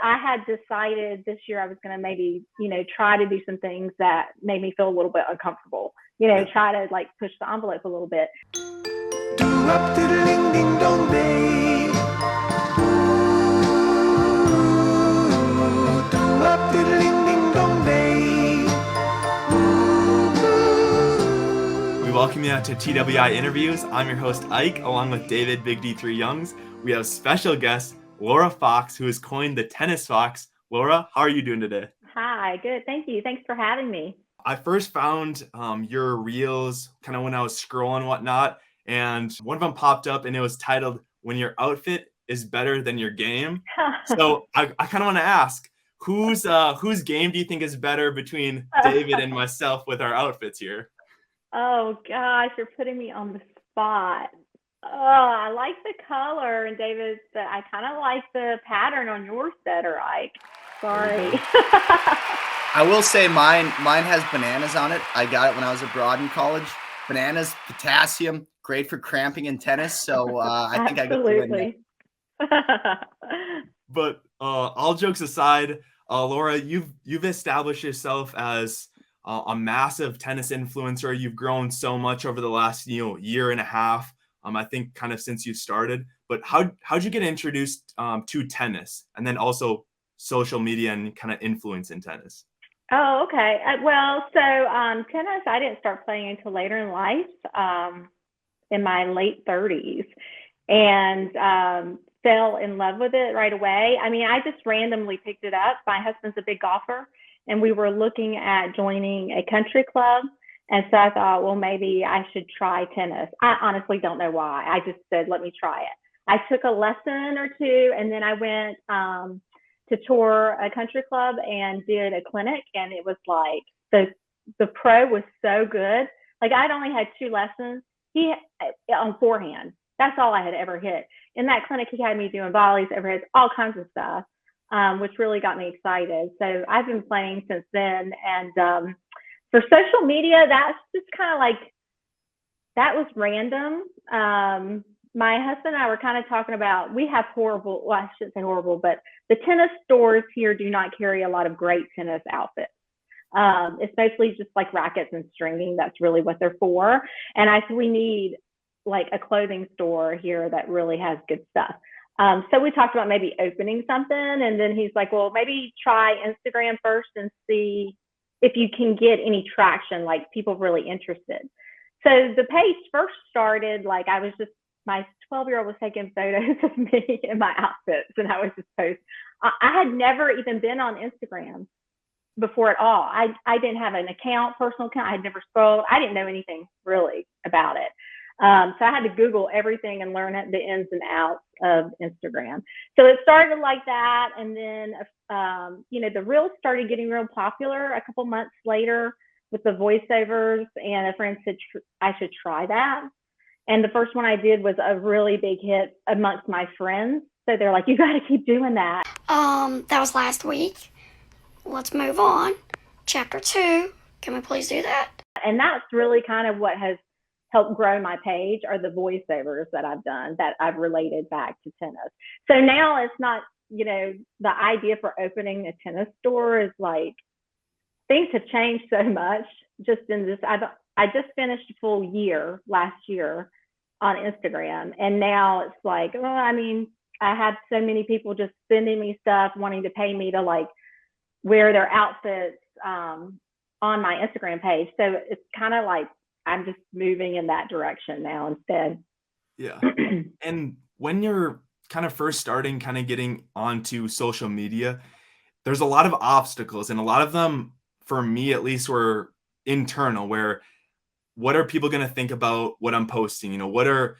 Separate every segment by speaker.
Speaker 1: I had decided this year I was going to maybe, try to do some things that made me feel a little bit uncomfortable, try to like push the envelope a little bit.
Speaker 2: We welcome you to TWI Interviews. I'm your host, Ike, along with David Big D3 Youngs. We have special guest, Laura Fox, who has coined the Tennis Fox. Laura, how are you doing today?
Speaker 1: Hi, good. Thank you. Thanks for having me.
Speaker 2: I first found your reels kind of when I was scrolling and whatnot, and one of them popped up and it was titled, "When Your Outfit is Better Than Your Game." So I kind of want to ask, whose game do you think is better between David and myself with our outfits here?
Speaker 1: Oh gosh, you're putting me on the spot. Oh, I like the color and David's, but I kind of like the pattern on yours better, Ike. Sorry.
Speaker 3: I will say mine has bananas on it. I got it when I was abroad in college. Bananas, potassium, great for cramping in tennis. So I think I got to win that.
Speaker 2: But all jokes aside, Laura, you've established yourself as a massive tennis influencer. You've grown so much over the last year and a half. I think kind of since you started. But how'd you get introduced to tennis, and then also social media and kind of influence in tennis?
Speaker 1: Oh, okay. Tennis, I didn't start playing until later in life, in my late 30s, and fell in love with it right away. I mean, I just randomly picked it up. My husband's a big golfer, and we were looking at joining a country club. And so I thought, well, maybe I should try tennis. I honestly don't know why. I just said, let me try it. I took a lesson or two, and then I went to tour a country club and did a clinic. And it was like, the pro was so good. Like, I'd only had 2 lessons. He on forehand. That's all I had ever hit. In that clinic, he had me doing volleys, overheads, all kinds of stuff, which really got me excited. So I've been playing since then. And for social media, that's just kind of like, that was random. My husband and I were kind of talking about, we have horrible, well, I shouldn't say horrible, but the tennis stores here do not carry a lot of great tennis outfits. It's mostly just like rackets and stringing. That's really what they're for. And I said, we need like a clothing store here that really has good stuff. So we talked about maybe opening something. And then he's like, well, maybe try Instagram first and see if you can get any traction, like people really interested. So the page first started, like I was just, my 12-year-old was taking photos of me in my outfits, and I was just post. I had never even been on Instagram before at all. I didn't have an account, personal account. I had never scrolled. I didn't know anything really about it. So I had to Google everything and learn the ins and outs of Instagram. So it started like that. And then, the reels started getting real popular a couple months later with the voiceovers, and a friend said, I should try that. And the first one I did was a really big hit amongst my friends. So they're like, you got to keep doing that.
Speaker 4: That was last week. Let's move on. Chapter 2. Can we please do that?
Speaker 1: And that's really kind of what has helped grow my page, are the voiceovers that I've done that I've related back to tennis. So now it's not, the idea for opening a tennis store is like, things have changed so much just in this. I just finished a full year last year on Instagram. And now it's like, I have so many people just sending me stuff, wanting to pay me to like wear their outfits on my Instagram page. So it's kind of like, I'm just moving in that direction now instead.
Speaker 2: Yeah. And when you're kind of first starting, kind of getting onto social media, there's a lot of obstacles, and a lot of them, for me at least, were internal, where what are people going to think about what I'm posting? What's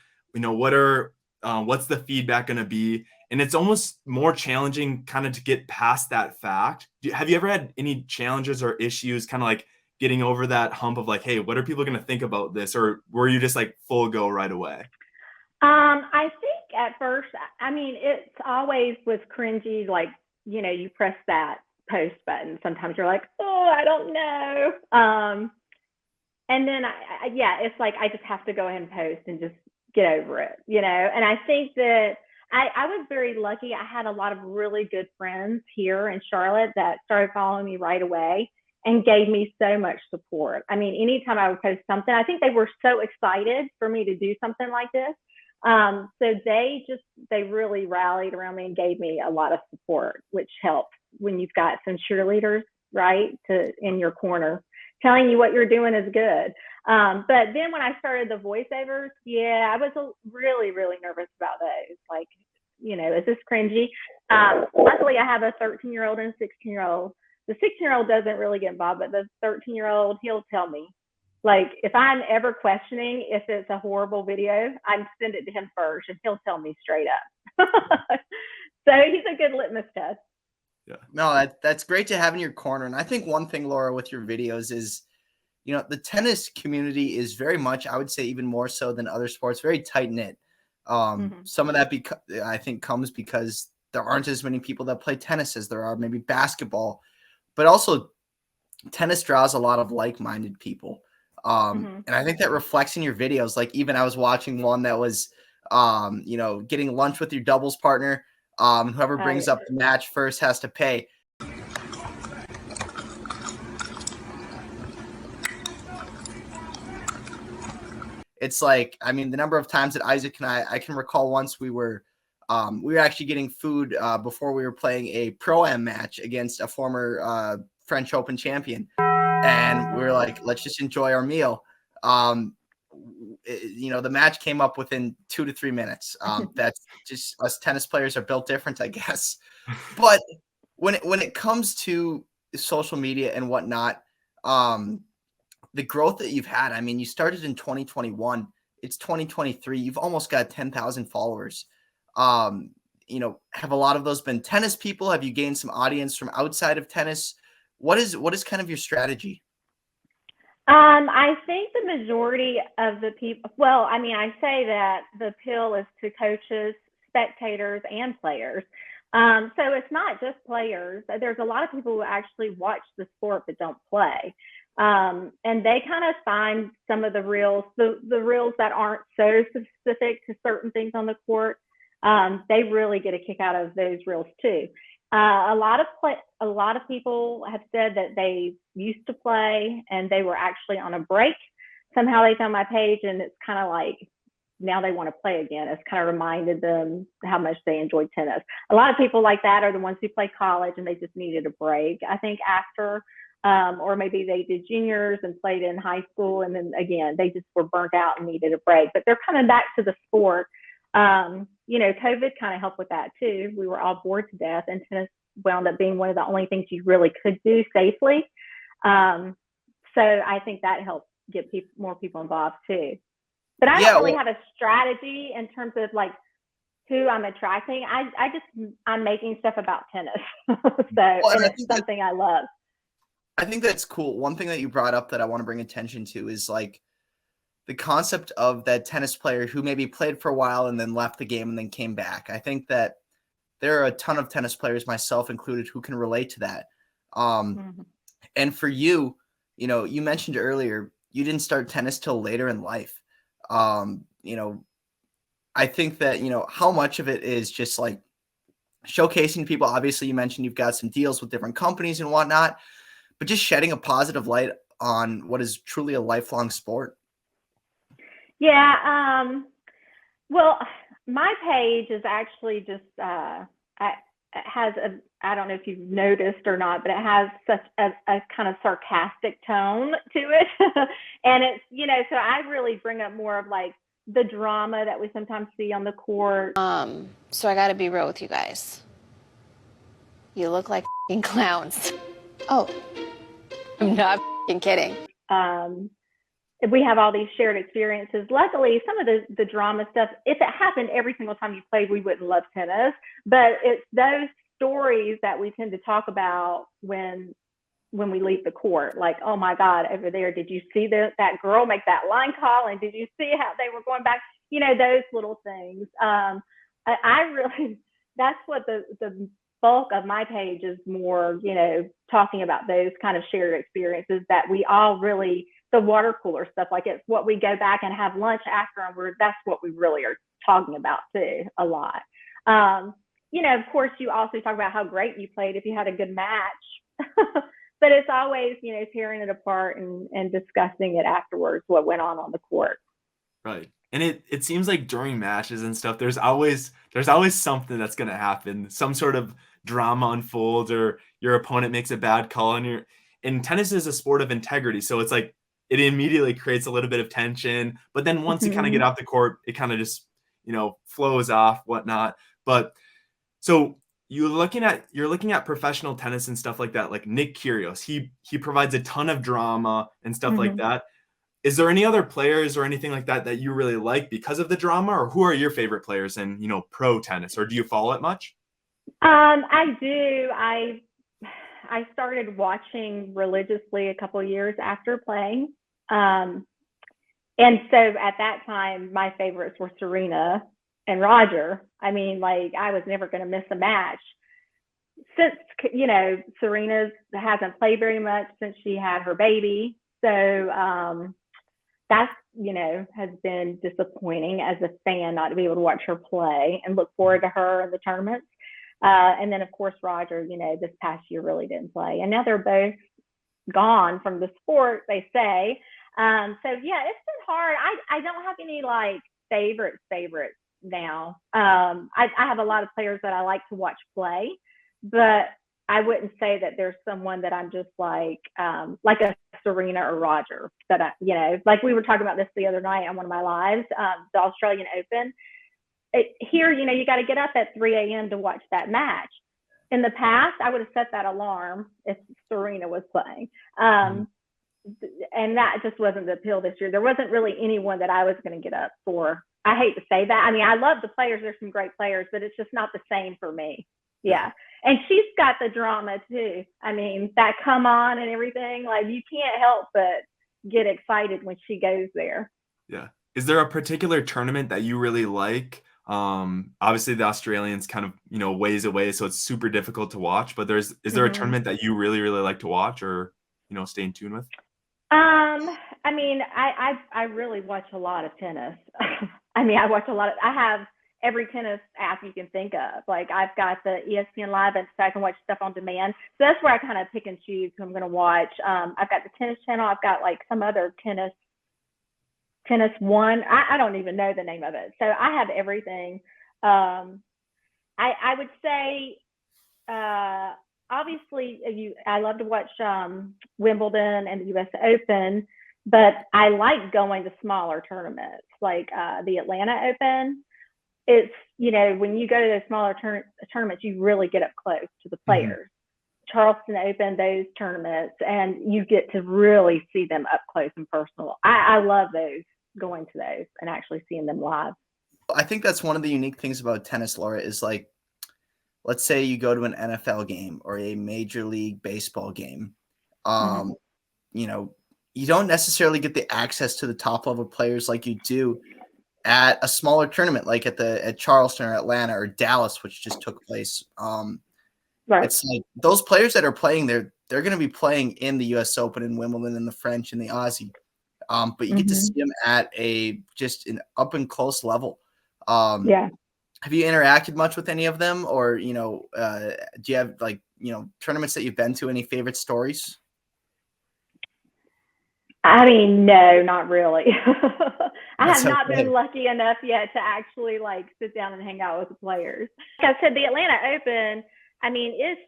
Speaker 2: the feedback going to be? And it's almost more challenging kind of to get past that fact. Have you ever had any challenges or issues kind of like getting over that hump of like, hey, what are people going to think about this? Or were you just like full go right away?
Speaker 1: I think at first, it's always was cringy. Like, you press that post button. Sometimes you're like, oh, I don't know. And then it's like, I just have to go ahead and post and just get over it, And I think that I was very lucky. I had a lot of really good friends here in Charlotte that started following me right away and gave me so much support. I mean, anytime I would post something, I think they were so excited for me to do something like this. So they really rallied around me and gave me a lot of support, which helps when you've got some cheerleaders, right, in your corner telling you what you're doing is good. But then when I started the voiceovers, yeah, I was really, really nervous about those. Like, is this cringy? Luckily, I have a 13-year-old and a 16-year-old. The 16-year-old doesn't really get involved, but the 13-year-old, he'll tell me. Like, if I'm ever questioning if it's a horrible video, I send it to him first, and he'll tell me straight up. So he's a good litmus test.
Speaker 3: Yeah. No, that's great to have in your corner. And I think one thing, Laura, with your videos is, the tennis community is very much, I would say even more so than other sports, very tight-knit. Some of that I think comes because there aren't as many people that play tennis as there are maybe basketball, but also tennis draws a lot of like-minded people. And I think that reflects in your videos. Like, even I was watching one that was, getting lunch with your doubles partner. Whoever brings up the match first has to pay. It's like, I mean, the number of times that Isaac and I can recall once we were actually getting food before we were playing a Pro-Am match against a former French Open champion. And we were like, let's just enjoy our meal. The match came up within 2 to 3 minutes. That's just, us tennis players are built different, I guess. But when it comes to social media and whatnot, the growth that you've had, I mean, you started in 2021. It's 2023. You've almost got 10,000 followers. Have a lot of those been tennis people? Have you gained some audience from outside of tennis? What is kind of your strategy?
Speaker 1: I think the majority of the people, well, I mean, I say that the appeal is to coaches, spectators, and players. So it's not just players. There's a lot of people who actually watch the sport but don't play. And they kind of find some of the reels, the reels that aren't so specific to certain things on the court. They really get a kick out of those reels too. A lot of people have said that they used to play and they were actually on a break. Somehow they found my page, and it's kind of like now they want to play again. It's kind of reminded them how much they enjoyed tennis. A lot of people like that are the ones who play college and they just needed a break. I think after, or maybe they did juniors and played in high school, and then again they just were burnt out and needed a break. But they're coming back to the sport. COVID kind of helped with that too. We were all bored to death, and tennis wound up being one of the only things you really could do safely. So I think that helped get more people involved too. But I don't really have a strategy in terms of like who I'm attracting. I'm making stuff about tennis. And it's something I love.
Speaker 3: I think that's cool. One thing that you brought up that I want to bring attention to is like the concept of that tennis player who maybe played for a while and then left the game and then came back. I think that there are a ton of tennis players, myself included, who can relate to that. And for you, you mentioned earlier, you didn't start tennis till later in life. I think that, how much of it is just like showcasing to people. Obviously, you mentioned you've got some deals with different companies and whatnot, but just shedding a positive light on what is truly a lifelong sport.
Speaker 1: Yeah. Well, my page is actually just, has I don't know if you've noticed or not, but it has such a kind of sarcastic tone to it. And it's, so I really bring up more of like the drama that we sometimes see on the court.
Speaker 5: So I got to be real with you guys. You look like f***ing clowns. Oh, I'm not f***ing kidding.
Speaker 1: We have all these shared experiences. Luckily, some of the drama stuff, if it happened every single time you played, we wouldn't love tennis. But it's those stories that we tend to talk about when we leave the court. Like, oh my God, over there, did you see that girl make that line call? And did you see how they were going back? Those little things. I really, that's what the bulk of my page is more, talking about those kind of shared experiences that we all really, the water cooler stuff, like it's what we go back and have lunch after, and that's what we really are talking about too, a lot. Of course, you also talk about how great you played if you had a good match. But it's always, tearing it apart and discussing it afterwards, what went on the court.
Speaker 2: Right. And it seems like during matches and stuff, there's always something that's going to happen. Some sort of drama unfolds, or your opponent makes a bad call, and tennis is a sport of integrity. So it's like it immediately creates a little bit of tension. But then once you kind of get off the court, it kind of just, flows off, whatnot. But so you're looking at professional tennis and stuff like that, like Nick Kyrgios. He provides a ton of drama and stuff like that. Is there any other players or anything like that you really like because of the drama, or who are your favorite players in, pro tennis, or do you follow it much?
Speaker 1: I do. I started watching religiously a couple years after playing. And so at that time, my favorites were Serena and Roger. I mean, I was never going to miss a match. Since, Serena hasn't played very much since she had her baby. So, that's, has been disappointing as a fan not to be able to watch her play and look forward to her in the tournaments. And then, of course, Roger, this past year really didn't play. And now they're both gone from the sport, they say. So, yeah, it's been hard. I don't have any, favorites now. I have a lot of players that I like to watch play, but I wouldn't say that there's someone that I'm just like a Serena or Roger that like we were talking about this the other night on one of my lives, the Australian Open. Here, you got to get up at 3 a.m. to watch that match. In the past, I would have set that alarm if Serena was playing. And that just wasn't the appeal this year. There wasn't really anyone that I was going to get up for. I hate to say that. I mean, I love the players. There's some great players, but it's just not the same for me. Yeah. And she's got the drama too. I mean, that come on and everything, you can't help but get excited when she goes there.
Speaker 2: Yeah. Is there a particular tournament that you really like? Obviously the Australians kind of, ways away, so it's super difficult to watch, but is there a tournament that you really, really like to watch or, stay in tune with?
Speaker 1: I mean, I really watch a lot of tennis. I mean, I have every tennis app you can think of. I've got the ESPN Live, and so I can watch stuff on demand. So that's where I kind of pick and choose who I'm going to watch. I've got the Tennis Channel. I've got some other Tennis One. I don't even know the name of it. So I have everything. I would say, obviously, I love to watch Wimbledon and the U.S. Open, but I like going to smaller tournaments like the Atlanta Open. It's, when you go to those smaller tournaments, you really get up close to the players. Charleston Open, those tournaments, and you get to really see them up close and personal. I love those, going to those and actually seeing them live.
Speaker 3: I think that's one of the unique things about tennis, Laura, is let's say you go to an NFL game or a Major League Baseball game. You don't necessarily get the access to the top level players like you do at a smaller tournament, like at Charleston or Atlanta or Dallas, which just took place.
Speaker 1: Right.
Speaker 3: It's like those players that are playing there, they're going to be playing in the U.S. Open and Wimbledon and the French and the Aussie. But you get to see them at just an up and close level.
Speaker 1: Yeah.
Speaker 3: Have you interacted much with any of them, or do you have tournaments that you've been to? Any favorite stories?
Speaker 1: I mean, no, not really. I have not
Speaker 3: okay.
Speaker 1: been lucky enough yet to actually sit down and hang out with the players. Like I said, the Atlanta Open, I mean, it's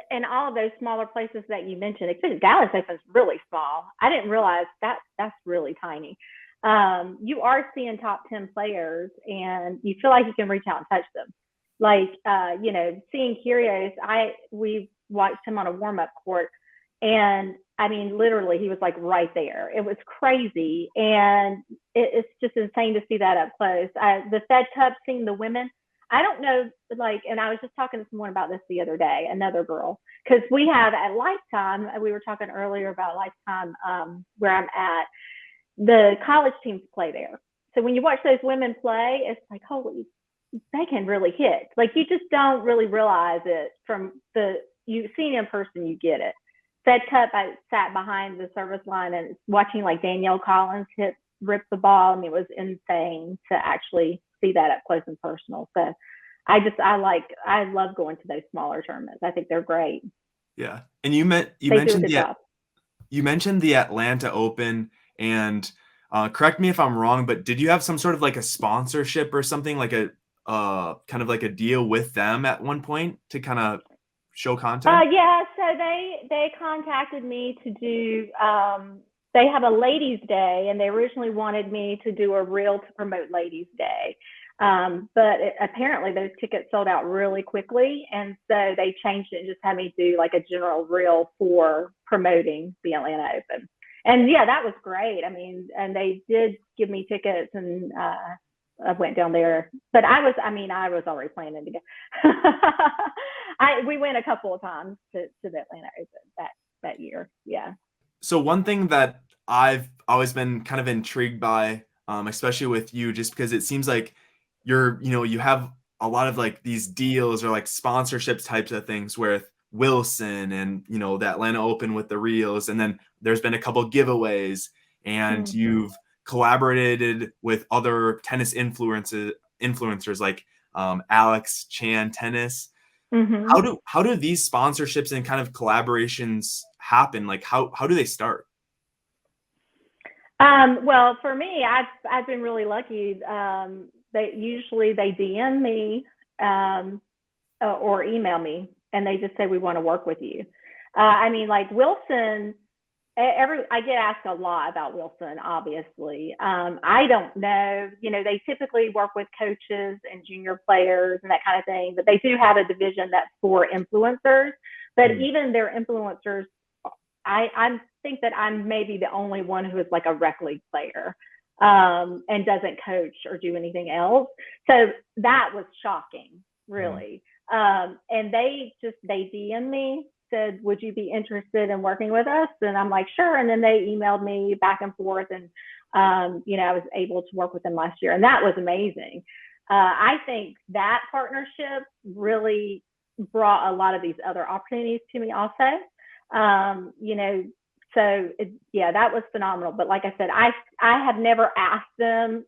Speaker 1: in all of those smaller places that you mentioned, except Dallas Open is really small. I didn't realize that's really tiny. You are seeing top 10 players and you feel like you can reach out and touch them. Seeing Kyrgios, we watched him on a warm-up court, and I mean, literally, he was right there. It was crazy. And it's just insane to see that up close. The Fed Cup, seeing the women, I don't know, and I was just talking to someone about this the other day, another girl, because we have at Lifetime, we were talking earlier about Lifetime, where I'm at, the college teams play there. So when you watch those women play, it's holy, they can really hit. You just don't really realize it from you see it in person, you get it. Fed Cup, I sat behind the service line and watching Danielle Collins rip the ball. I mean, it was insane to actually see that up close and personal. So I love going to those smaller tournaments. I think they're great.
Speaker 2: Yeah. And you
Speaker 1: They do a
Speaker 2: mentioned
Speaker 1: good job.
Speaker 2: you mentioned the Atlanta Open, and correct me if I'm wrong, but did you have some sort of like a sponsorship or something, like a kind of like a deal with them at one point to kind of show content?
Speaker 1: Yeah, so they contacted me to do. They have a ladies' day, and they originally wanted me to do a reel to promote ladies' day. But apparently those tickets sold out really quickly, and so they changed it and just had me do like a general reel for promoting the Atlanta Open. And yeah, that was great. I mean, and they did give me tickets, and I went down there. But I was already planning to go. We went a couple of times to the Atlanta Open that year. Yeah.
Speaker 2: So one thing that I've always been kind of intrigued by, especially with you, just because it seems like you have a lot of like these deals or like sponsorships types of things with Wilson and, the Atlanta Open with the reels. And then there's been a couple giveaways, and you've collaborated with other tennis influencers like Alex Chan Tennis.
Speaker 1: Mm-hmm.
Speaker 2: How do these sponsorships and kind of collaborations happen? Like how do they start?
Speaker 1: Well, for me, I've been really lucky. They DM me or email me, and they just say we want to work with you. Like Wilson. I get asked a lot about Wilson, obviously. I don't know, they typically work with coaches and junior players and that kind of thing, but they do have a division that's for influencers. But even their influencers, I think that I'm maybe the only one who is like a rec league player and doesn't coach or do anything else. So that was shocking, really. And they DM me, said, would you be interested in working with us? And I'm like, sure. And then they emailed me back and forth, and I was able to work with them last year, and that was amazing. I think that partnership really brought a lot of these other opportunities to me also. That was phenomenal. But like I said, I have never asked them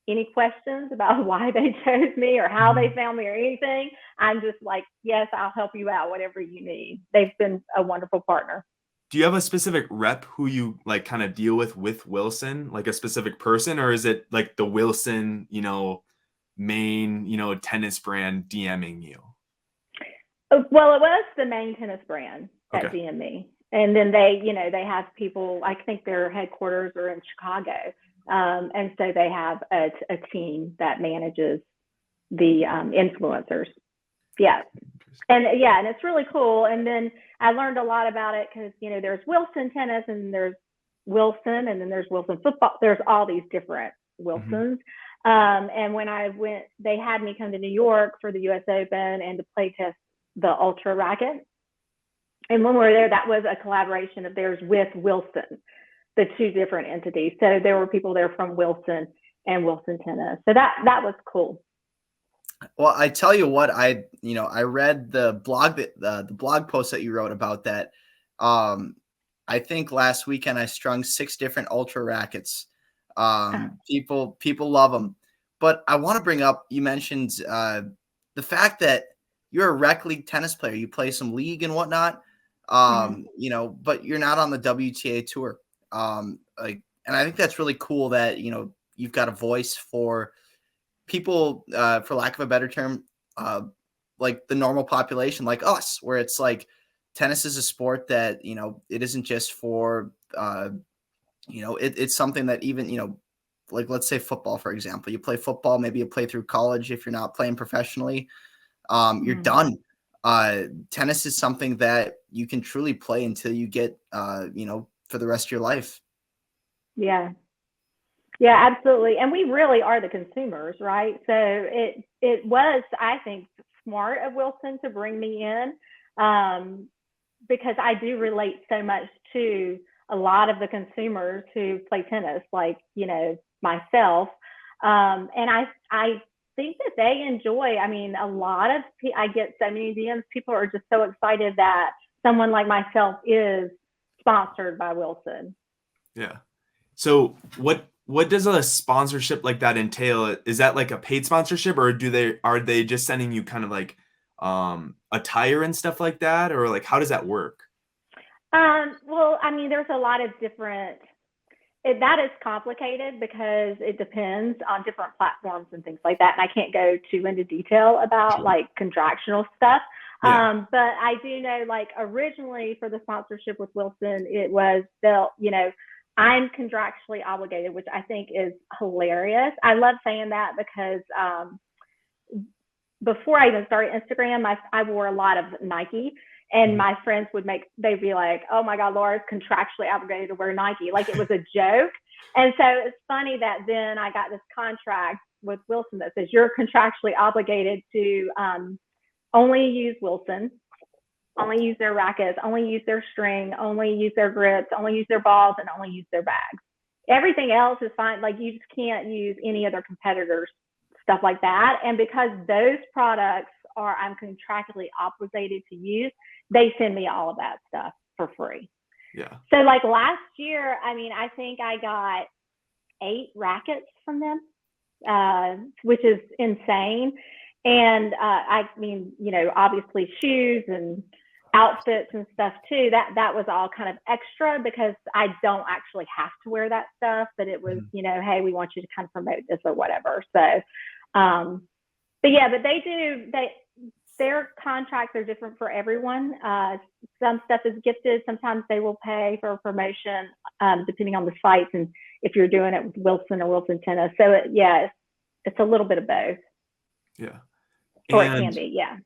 Speaker 1: any questions about why they chose me or how they found me or anything. I'm just like, yes, I'll help you out, whatever you need. They've been a wonderful partner.
Speaker 2: Do you have a specific rep who you like kind of deal with Wilson, like a specific person, or is it like the Wilson, main, tennis brand DMing you?
Speaker 1: Well, it was the main tennis brand that
Speaker 2: Okay.
Speaker 1: DM'd me. And then they have people, I think their headquarters are in Chicago. And so they have a team that manages the influencers. Yeah. And it's really cool. And then I learned a lot about it because, there's Wilson tennis, and there's Wilson, and then there's Wilson football. There's all these different Wilsons. And when I went, they had me come to New York for the US Open and to play test the Ultra Racket. And when we were there, that was a collaboration of theirs with Wilson, the two different entities. So there were people there from Wilson and Wilson Tennis. So that was cool.
Speaker 3: Well, I tell you what, I read the blog the blog post that you wrote about that. I think last weekend I strung 6 different Ultra rackets. People love them, but I want to bring up, you mentioned the fact that you're a rec league tennis player. You play some league and whatnot, but you're not on the WTA tour. And I think that's really cool that, you've got a voice for people, for lack of a better term, like the normal population, like us, where it's like tennis is a sport that, it isn't just for, it's something that even, like let's say football, for example, you play football, maybe you play through college. If you're not playing professionally, you're done. Tennis is something that you can truly play until you get, for the rest of your life.
Speaker 1: Yeah. Yeah, absolutely. And we really are the consumers, right? So it was, I think, smart of Wilson to bring me in, because I do relate so much to a lot of the consumers who play tennis, like, myself. And I think that they enjoy, a lot of, I get so many DMs, people are just so excited that someone like myself is sponsored by Wilson.
Speaker 2: Yeah. So what what does a sponsorship like that entail? Is that like a paid sponsorship, or are they just sending you kind of like attire and stuff like that, or like how does that work?
Speaker 1: Well, I mean, there's a lot of different. That is complicated because it depends on different platforms and things like that, and I can't go too into detail about
Speaker 2: Sure.
Speaker 1: like contractual stuff.
Speaker 2: Yeah.
Speaker 1: But I do know, like originally for the sponsorship with Wilson, it was I'm contractually obligated, which I think is hilarious. I love saying that because before I even started Instagram, I wore a lot of Nike, and my friends they'd be like, "Oh my God, Laura's contractually obligated to wear Nike," like it was a joke. And so it's funny that then I got this contract with Wilson that says you're contractually obligated to only use Wilson, only use their rackets, only use their string, only use their grips, only use their balls, and only use their bags. Everything else is fine. Like you just can't use any other competitors' stuff like that. And because those products I'm contractually obligated to use, they send me all of that stuff for free.
Speaker 2: Yeah.
Speaker 1: So like last year, I mean, I think I got 8 rackets from them, which is insane. And I mean, obviously shoes and outfits and stuff too. That was all kind of extra because I don't actually have to wear that stuff, but it was, hey, we want you to kind of promote this or whatever. So, but yeah, but their contracts are different for everyone. Some stuff is gifted. Sometimes they will pay for a promotion, depending on the sites and if you're doing it with Wilson or Wilson Tennis. So it's a little bit of both.
Speaker 2: Yeah.
Speaker 1: Or it can be, yeah.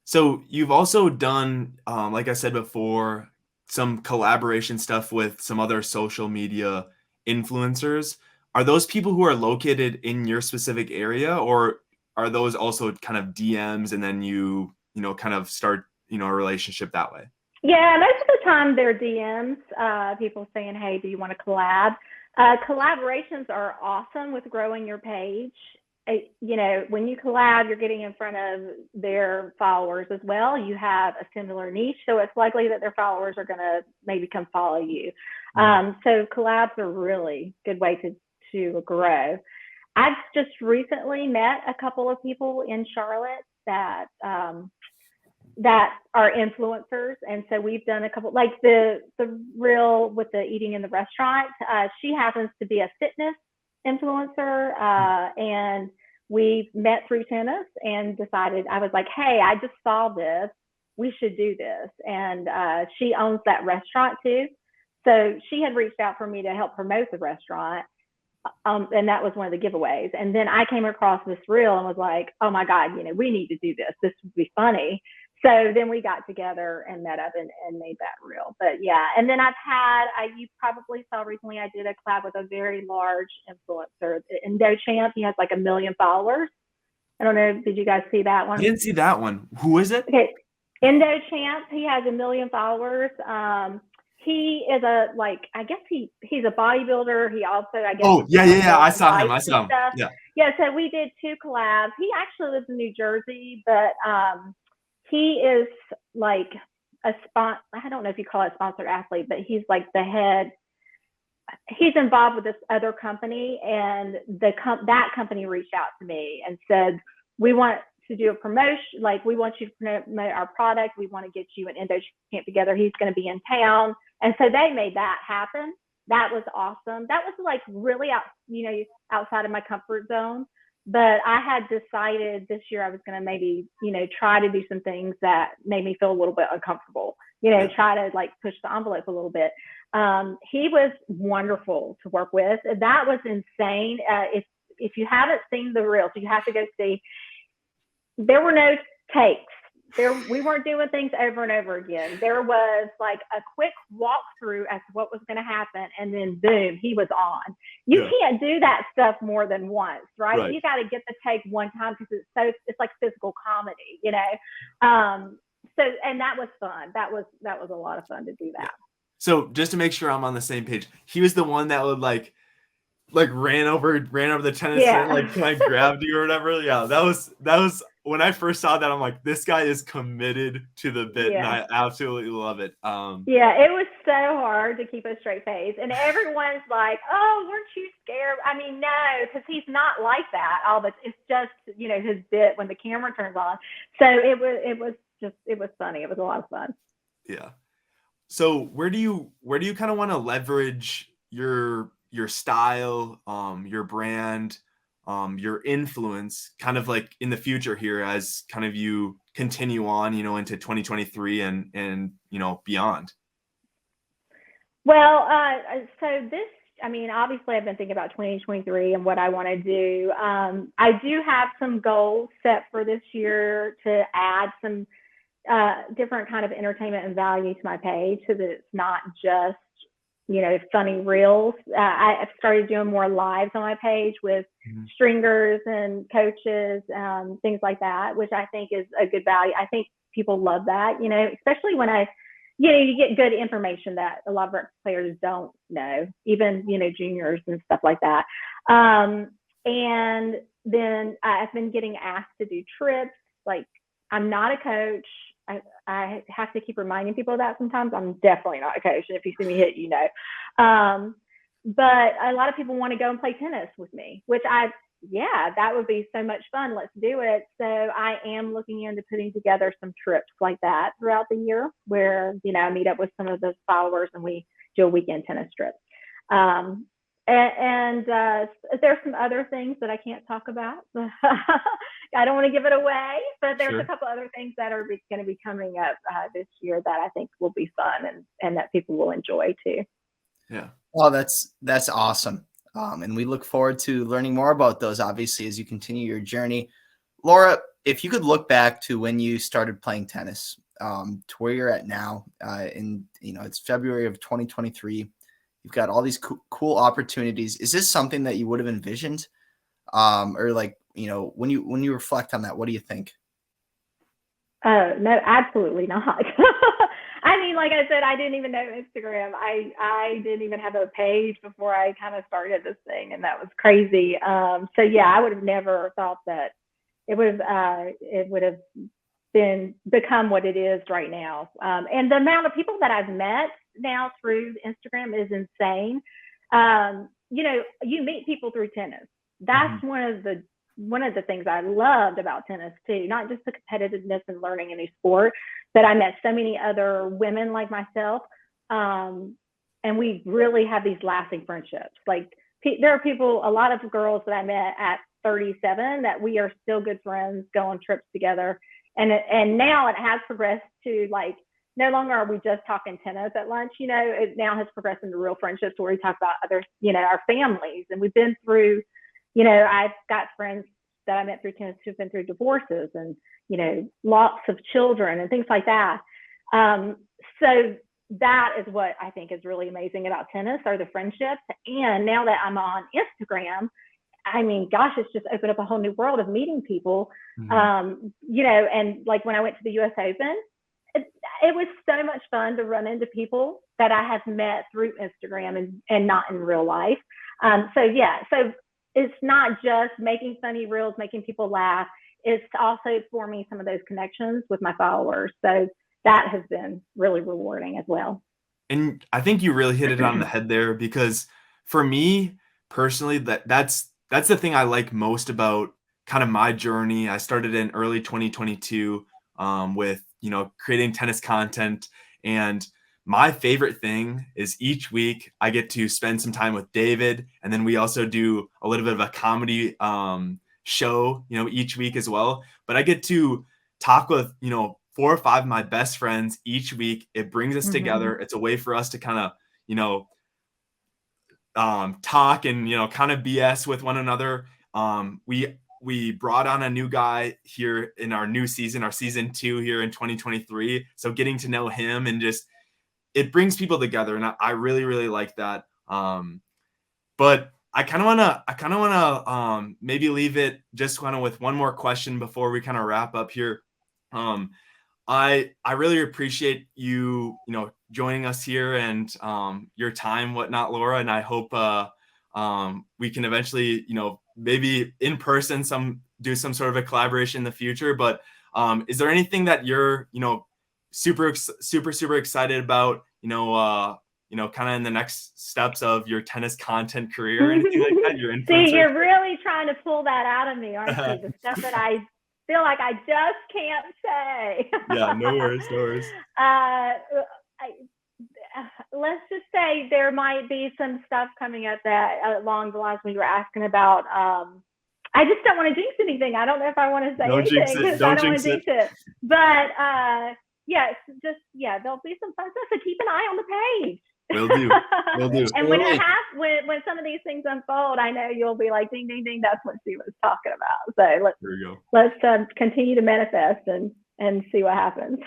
Speaker 2: So you've also done, like I said before, some collaboration stuff with some other social media influencers. Are those people who are located in your specific area, or are those also kind of DMs and then you kind of start, a relationship that way?
Speaker 1: Yeah, most of the time they're DMs, people saying, hey, do you want to collab? Collaborations are awesome with growing your page. When you collab, you're getting in front of their followers as well. You have a similar niche, so it's likely that their followers are going to maybe come follow you. So collabs are really good way to grow. I've just recently met a couple of people in Charlotte that are influencers, and so we've done a couple, like the real with the eating in the restaurant. She happens to be a fitness influencer, and we met through tennis and decided, I was like, hey, I just saw this, we should do this. And she owns that restaurant too, so she had reached out for me to help promote the restaurant, and that was one of the giveaways. And then I came across this reel and was like, oh my God, we need to do this would be funny. So then we got together and met up and made that reel. But yeah, and then you probably saw recently, I did a collab with a very large influencer, IndoChamp. He has like 1 million followers. I don't know, did you guys see that one?
Speaker 2: I didn't see that one. Who is it?
Speaker 1: Okay, IndoChamp. He has 1 million followers. He is I guess he's a bodybuilder. He also, I guess.
Speaker 2: Oh, yeah. I saw him. Yeah.
Speaker 1: Yeah, so we did 2 collabs. He actually lives in New Jersey, but he is like I don't know if you call it a sponsored athlete, but he's like the head. He's involved with this other company, and that company reached out to me and said, we want to do a promotion. Like, we want you to promote our product. We want to get you an IndoChamp together. He's going to be in town. And so they made that happen. That was awesome. That was like really outside of my comfort zone. But I had decided this year I was going to maybe, try to do some things that made me feel a little bit uncomfortable, try to like push the envelope a little bit. He was wonderful to work with. That was insane. If you haven't seen the reels, you have to go see. There were no takes. We weren't doing things over and over again. There was like a quick walkthrough as to what was going to happen, and then boom, he was on. You can't do that stuff more than once, right? You got to get the take one time because it's like physical comedy, So, and that was fun. That was a lot of fun to do that.
Speaker 2: So just to make sure I'm on the same page, he was the one that would like ran over the tennis and like grabbed you or whatever. Yeah, that was when I first saw that, I'm like, this guy is committed to the bit, and I absolutely love it.
Speaker 1: Yeah, it was so hard to keep a straight face, and everyone's like, "Oh, weren't you scared?" I mean, no, because he's not like that. It's just his bit when the camera turns on. So it was funny. It was a lot of fun.
Speaker 2: Yeah. So where do you kind of want to leverage your style, your brand, your influence kind of like in the future here as kind of you continue on, into 2023 and beyond?
Speaker 1: Well, so this, obviously I've been thinking about 2023 and what I want to do. I do have some goals set for this year to add some different kind of entertainment and value to my page so that it's not just, funny reels. I've started doing more lives on my page with stringers and coaches, things like that, which I think is a good value. I think people love that, especially when you get good information that a lot of our players don't know, even, juniors and stuff like that. And then I've been getting asked to do trips. Like, I'm not a coach. I have to keep reminding people of that sometimes. I'm definitely not a coach. And if you see me hit, but a lot of people want to go and play tennis with me, which that would be so much fun. Let's do it. So I am looking into putting together some trips like that throughout the year where, I meet up with some of those followers and we do a weekend tennis trip. And there's some other things that I can't talk about. I don't want to give it away, but there's a couple other things that are going to be coming up this year that I think will be fun and that people will enjoy too.
Speaker 2: Yeah.
Speaker 3: Well, that's awesome. And we look forward to learning more about those, obviously, as you continue your journey. Laura, if you could look back to when you started playing tennis, to where you're at now, it's February of 2023. You've got all these cool opportunities. Is this something that you would have envisioned? Or when you reflect on that, what do you think?
Speaker 1: No, absolutely not. Like I said, I didn't even know Instagram. I didn't even have a page before I kind of started this thing, and that was crazy. So yeah, I would have never thought that it would have become what it is right now. And the amount of people that I've met now through Instagram is insane. You meet people through tennis. That's one of the things I loved about tennis too, not just the competitiveness and learning a new sport, but I met so many other women like myself. And we really have these lasting friendships. Like there are a lot of girls that I met at 37 that we are still good friends, go on trips together. And now it has progressed to like, no longer are we just talking tennis at lunch, it now has progressed into real friendships where we talk about other, our families. And we've been through, I've got friends that I met through tennis who've been through divorces and, lots of children and things like that. So that is what I think is really amazing about tennis are the friendships. And now that I'm on Instagram, it's just opened up a whole new world of meeting people, and like when I went to the US Open, it was so much fun to run into people that I have met through Instagram and not in real life. So it's not just making funny reels, making people laugh. It's also forming some of those connections with my followers. So that has been really rewarding as well.
Speaker 2: And I think you really hit it on the head there, because for me personally, that's the thing I like most about kind of my journey. I started in early 2022 with, creating tennis content. And my favorite thing is each week I get to spend some time with David. And then we also do a little bit of a comedy show, each week as well. But I get to talk with, 4 or 5 of my best friends each week. It brings us together. It's a way for us to kind of, talk and, kind of BS with one another. We brought on a new guy here in our new season, our season 2 here in 2023. So getting to know him and just, it brings people together. And I really, really like that. But I kind of want to maybe leave it just kind of with one more question before we kind of wrap up here. I really appreciate you, joining us here and your time, whatnot, Laura. And I hope we can eventually, maybe in person do some sort of a collaboration in the future. But is there anything that you're, super excited about, kind of in the next steps of your tennis content career or anything like that? Your
Speaker 1: See, you're really trying to pull that out of me, aren't you? The stuff that I feel like I just can't say.
Speaker 2: Yeah, no worries.
Speaker 1: Let's just say there might be some stuff coming up that along the lines when you were asking about. I just don't want to jinx anything. I don't know if I want to say anything because I don't want to jinx it. But yes, there'll be some fun stuff. So keep an eye on the page.
Speaker 2: Will do.
Speaker 1: And when some of these things unfold, I know you'll be like, ding, ding, ding. That's what she was talking about. So let's continue to manifest and see what happens.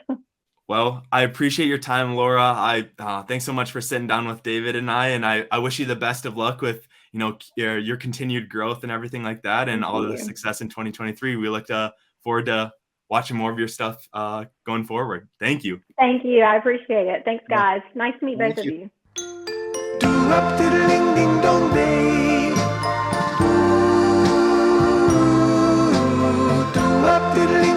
Speaker 2: Well, I appreciate your time, Laura. Thanks so much for sitting down with David and I wish you the best of luck with, your continued growth and everything like that, and all the success in 2023. We look forward to watching more of your stuff going forward. Thank you.
Speaker 1: Thank you. I appreciate it. Thanks, guys. Nice to meet both of you.
Speaker 6: Do up, diddly